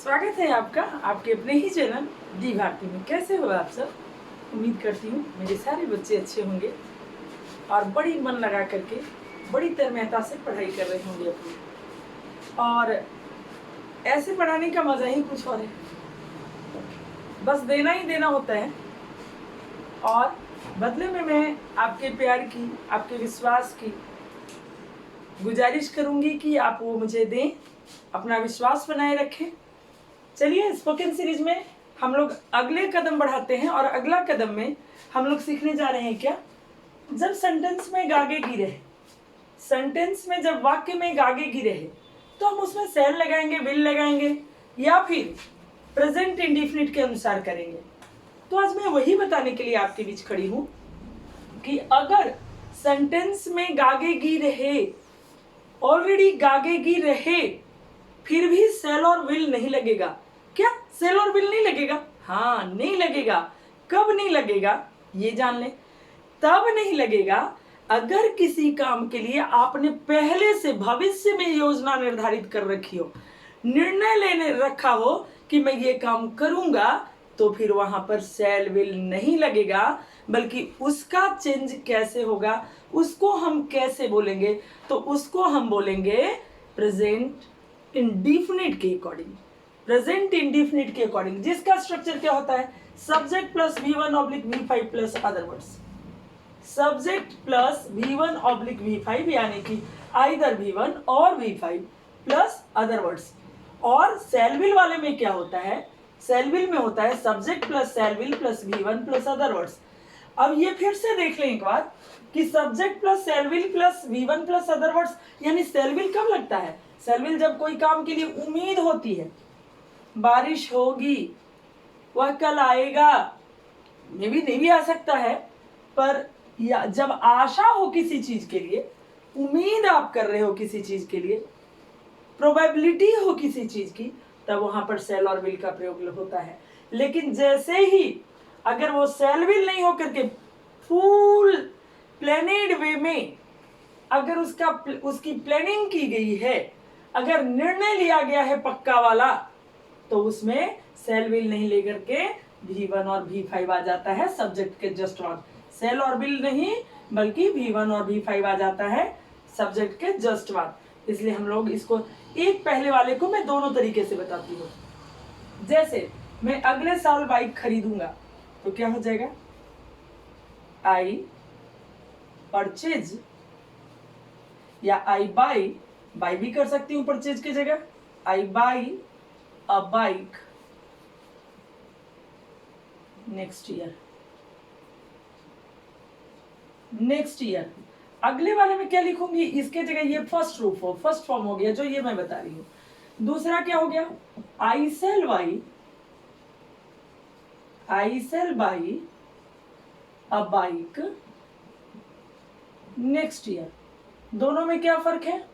स्वागत है आपका आपके अपने ही चैनल दी भारती में। कैसे हो आप सब? उम्मीद करती हूँ मेरे सारे बच्चे अच्छे होंगे और बड़ी मन लगा करके बड़ी तन्मयता से पढ़ाई कर रहे होंगे अपनी। और ऐसे पढ़ाने का मज़ा ही कुछ और है, बस देना ही देना होता है और बदले में मैं आपके प्यार की, आपके विश्वास की गुजारिश करूँगी कि आप वो मुझे दें, अपना विश्वास बनाए रखें। चलिए स्पोकन सीरीज में हम लोग अगले कदम बढ़ाते हैं और अगला कदम में हम लोग सीखने जा रहे हैं क्या, जब सेंटेंस में गागे गिरे, सेंटेंस में जब वाक्य में गागे गिरे हैं तो हम उसमें सेल लगाएंगे, विल लगाएंगे या फिर प्रेजेंट इंडिफिनिट के अनुसार करेंगे। तो आज मैं वही बताने के लिए आपके बीच खड़ी हूं कि अगर सेंटेंस में गागे गिर रहे, ऑलरेडी गागे गिर रहे, फिर भी सेल और विल नहीं लगेगा। क्या सेल और विल नहीं लगेगा? हाँ, नहीं लगेगा। कब नहीं लगेगा ये जान ले। तब नहीं लगेगा अगर किसी काम के लिए आपने पहले से भविष्य में योजना निर्धारित कर रखी हो, निर्णय लेने रखा हो कि मैं ये काम करूंगा, तो फिर वहां पर सेल विल नहीं लगेगा, बल्कि उसका चेंज कैसे होगा, उसको हम कैसे बोलेंगे, तो उसको हम बोलेंगे प्रेजेंट इंडिफिनिट के अकॉर्डिंग। प्रेजेंट इंडिफिनिट के अकॉर्डिंग जिसका स्ट्रक्चर क्या होता है, subject plus V1/V5 plus other words. Subject plus V1 oblique V5 यानी कि आइदर V1 और V5 प्लस अदर वर्ड्स। और सेलविल वाले में क्या होता है, सेलविल में होता है subject plus shall will plus V1 plus other words. अब ये फिर से देख लें एक बार कि subject plus shall will plus V1 plus other words, यानी सेलविल कब लगता है? सेलविल जब कोई काम के लिए उम्मीद होती है, बारिश होगी, वह कल आएगा, मे भी नहीं भी आ सकता है, पर या जब आशा हो किसी चीज के लिए, उम्मीद आप कर रहे हो किसी चीज के लिए, प्रोबेबिलिटी हो किसी चीज की, तब वहां पर सेल और विल का प्रयोग होता है। लेकिन जैसे ही अगर वो सेल विल नहीं होकर के फुल प्लानिड वे में अगर उसकी प्लानिंग की गई है, अगर निर्णय लिया गया है पक्का वाला, तो उसमें सेल विल नहीं लेकर के V1 और V5 आ जाता है सब्जेक्ट के जस्ट बाद। सेल और विल नहीं, बल्कि V1 और V5 आ जाता है सब्जेक्ट के जस्ट बाद। इसलिए हम लोग इसको एक पहले वाले को मैं दोनों तरीके से बताती हूँ। जैसे मैं अगले साल बाइक खरीदूंगा तो क्या हो जाएगा, आई परचेज या आई बाई भी कर सकती हूँ परचेज की जगह, I buy a bike next year. अगले वाले में क्या लिखूंगी, इसके जगह ये फर्स्ट फॉर्म हो गया जो ये मैं बता रही हूँ। दूसरा क्या हो गया, I shall buy a bike next year. दोनों में क्या फर्क है,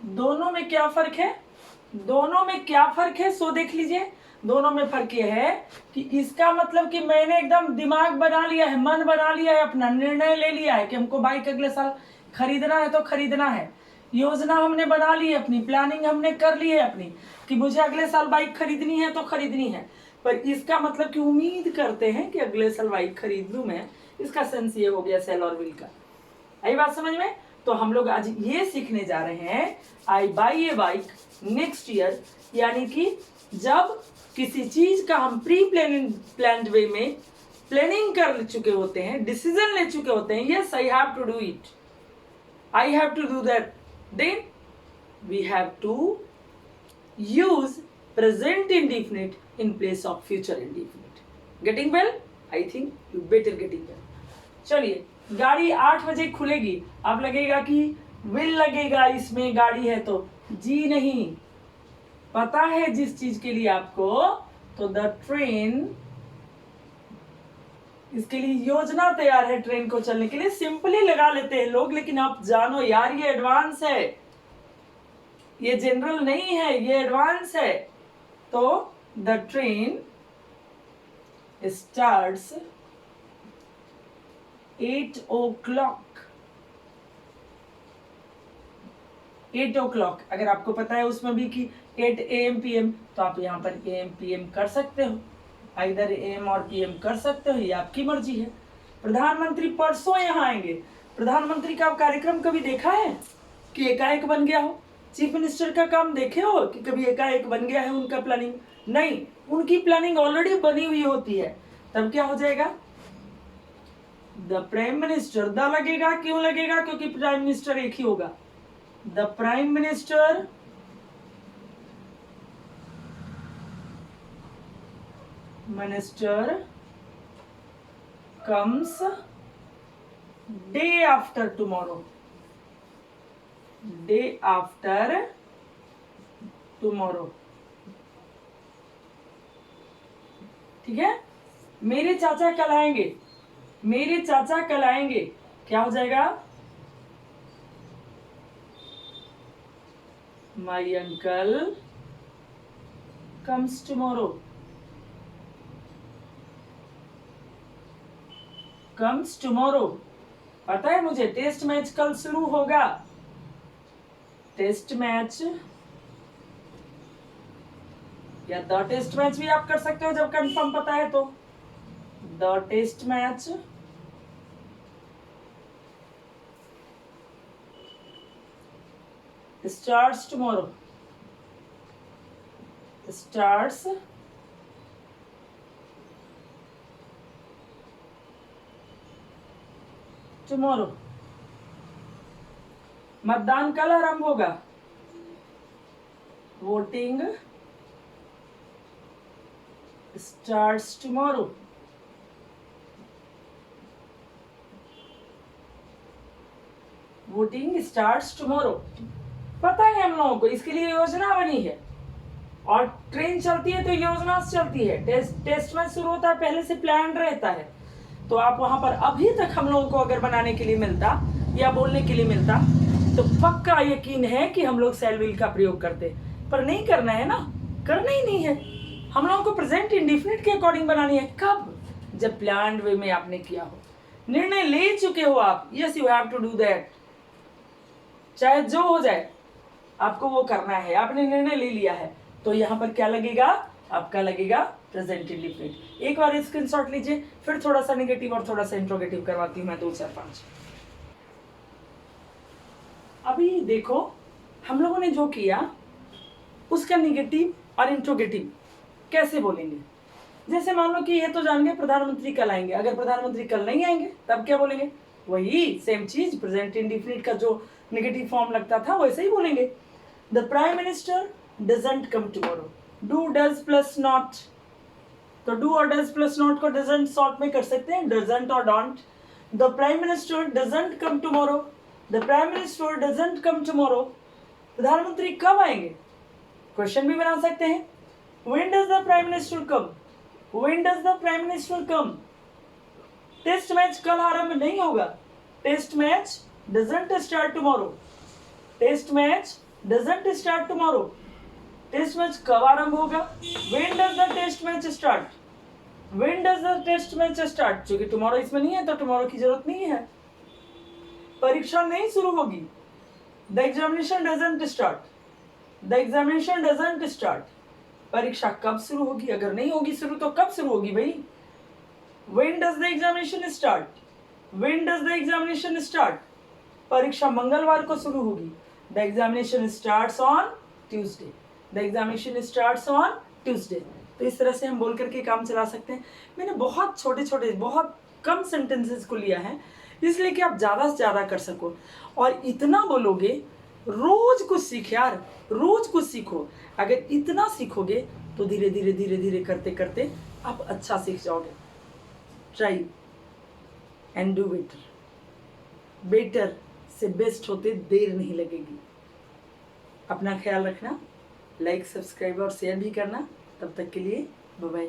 दोनों में क्या फर्क है, सो देख लीजिए। दोनों में फर्क यह है कि इसका मतलब कि मैंने एकदम दिमाग बना लिया है, मन बना लिया है, अपना निर्णय ले लिया है कि हमको बाइक अगले साल खरीदना है तो खरीदना है। योजना हमने बना ली है, अपनी प्लानिंग हमने कर ली है अपनी कि मुझे अगले साल बाइक खरीदनी है तो खरीदनी है। पर इसका मतलब कि उम्मीद करते हैं कि अगले साल बाइक खरीद लूं मैं, इसका सेंस ये हो गया सेल और विल का। आई बात समझ में? तो हम लोग आज ये सीखने जा रहे हैं I buy a bike next year, यानी कि जब किसी चीज का हम प्री प्लान्ड वे में प्लानिंग कर चुके होते हैं, डिसीजन ले चुके होते हैं, yes I have to do it, I have to do that, then we have to use present indefinite in place of future indefinite. Getting well? I think you better getting well. चलिए, गाड़ी 8 बजे खुलेगी। अब लगेगा कि will लगेगा इसमें, गाड़ी है तो जी नहीं, पता है जिस चीज के लिए आपको, तो द ट्रेन, इसके लिए योजना तैयार है ट्रेन को चलने के लिए। सिंपली लगा लेते हैं लोग, लेकिन आप जानो यार ये एडवांस है, ये जनरल नहीं है, ये एडवांस है। तो the train starts 8 o'clock 8 o'clock, अगर आपको पता है उसमें भी कि 8 AM PM, तो आप यहाँ पर AM PM कर सकते हो, इधर AM और PM कर सकते हो, ये आपकी मर्जी है। प्रधानमंत्री परसों यहाँ आएंगे। प्रधानमंत्री का कार्यक्रम कभी देखा है कि एकाएक बन गया हो? चीफ मिनिस्टर का काम देखे हो कि कभी एकाएक बन गया है उनका प्लानिंग? नहीं, उनकी प्लानिंग ऑलरेडी बनी हुई होती है। तब क्या हो जाएगा? द प्राइम मिनिस्टर, द लगेगा, क्यों लगेगा? क्योंकि प्राइम मिनिस्टर एक ही होगा। The prime minister comes day after tomorrow, day after tomorrow, ठीक है। मेरे चाचा कल आएंगे, मेरे चाचा कल आएंगे, क्या हो जाएगा? My uncle comes tomorrow, comes tomorrow। पता है मुझे टेस्ट मैच कल शुरू होगा। टेस्ट मैच या द टेस्ट मैच भी आप कर सकते हो जब कंफर्म पता है तो। The test match starts tomorrow, starts tomorrow। मतदान कल आरंभ होगा। Voting starts tomorrow। Voting starts tomorrow। पता है हम लोगों को, इसके लिए योजना बनी है और ट्रेन चलती है तो योजना चलती है। टेस्ट में शुरू होता है, पहले से प्लान रहता है। तो आप वहां पर अभी तक हम लोगों को अगर बनाने के लिए मिलता या बोलने के लिए मिलता तो पक्का यकीन है कि हम लोग सेल विल का प्रयोग करते, पर नहीं करना है ना, करना ही नहीं है। हम लोगों को प्रेजेंट इंडिफिनिट के अकॉर्डिंग बनानी है। कब? जब प्लान वे में आपने किया हो, निर्णय ले चुके हो आप। Yes, you have to do that. चाहे जो हो जाए आपको वो करना है, आपने निर्णय ले लिया है। तो यहाँ पर क्या लगेगा? आपका लगेगा प्रेजेंट इंडिफिनिट। एक बार स्क्रीनशॉट लीजिए, फिर थोड़ा सा नेगेटिव और थोड़ा सा इंट्रोगेटिव करवाती हूँ मैं 2 4 5। अभी देखो हम लोगों ने जो किया उसका नेगेटिव और इंट्रोगेटिव कैसे बोलेंगे। जैसे मान लो कि ये तो जान गए प्रधानमंत्री कल आएंगे, अगर प्रधानमंत्री कल नहीं आएंगे तब क्या बोलेंगे? वही सेम चीज, प्रेजेंट इंडिफिनिट का जो नेगेटिव फॉर्म लगता था वैसे ही बोलेंगे। The prime minister doesn't come tomorrow. Do, does plus not, तो डू और डज प्लस नॉट को डजंट शॉर्ट में कर सकते हैं, डजंट और don't. The prime minister doesn't come tomorrow, the prime minister doesn't come tomorrow. प्रधानमंत्री कब आएंगे? क्वेश्चन भी बना सकते हैं। When does the prime minister come? When does the prime minister come? Test match कल आरंभ नहीं होगा। Test match doesn't start tomorrow। Test match doesn't start tomorrow। Test match कब आरंभ होगा? When does the test match start? When does the test match start? क्योंकि tomorrow इसमें नहीं है तो tomorrow की जरूरत नहीं है। परीक्षा नहीं शुरू होगी। The examination doesn't start। The examination doesn't start। परीक्षा कब शुरू होगी? अगर नहीं होगी शुरू तो कब शुरू होगी भाई? When does the examination start? When does the examination start? परीक्षा मंगलवार को शुरू होगी। The examination starts on Tuesday। The examination starts on Tuesday। तो इस तरह से हम बोल करके काम चला सकते हैं। मैंने बहुत छोटे छोटे बहुत कम सेंटेंसेस को लिया है इसलिए कि आप ज़्यादा से ज़्यादा कर सको। और इतना बोलोगे, रोज कुछ सीख यार, रोज कुछ सीखो। अगर इतना सीखोगे तो धीरे धीरे धीरे धीरे करते करते आप अच्छा सीख जाओगे। Try and do better. Better से बेस्ट होते देर नहीं लगेगी। अपना ख्याल रखना, लाइक सब्सक्राइब और शेयर भी करना। तब तक के लिए बाय बाय।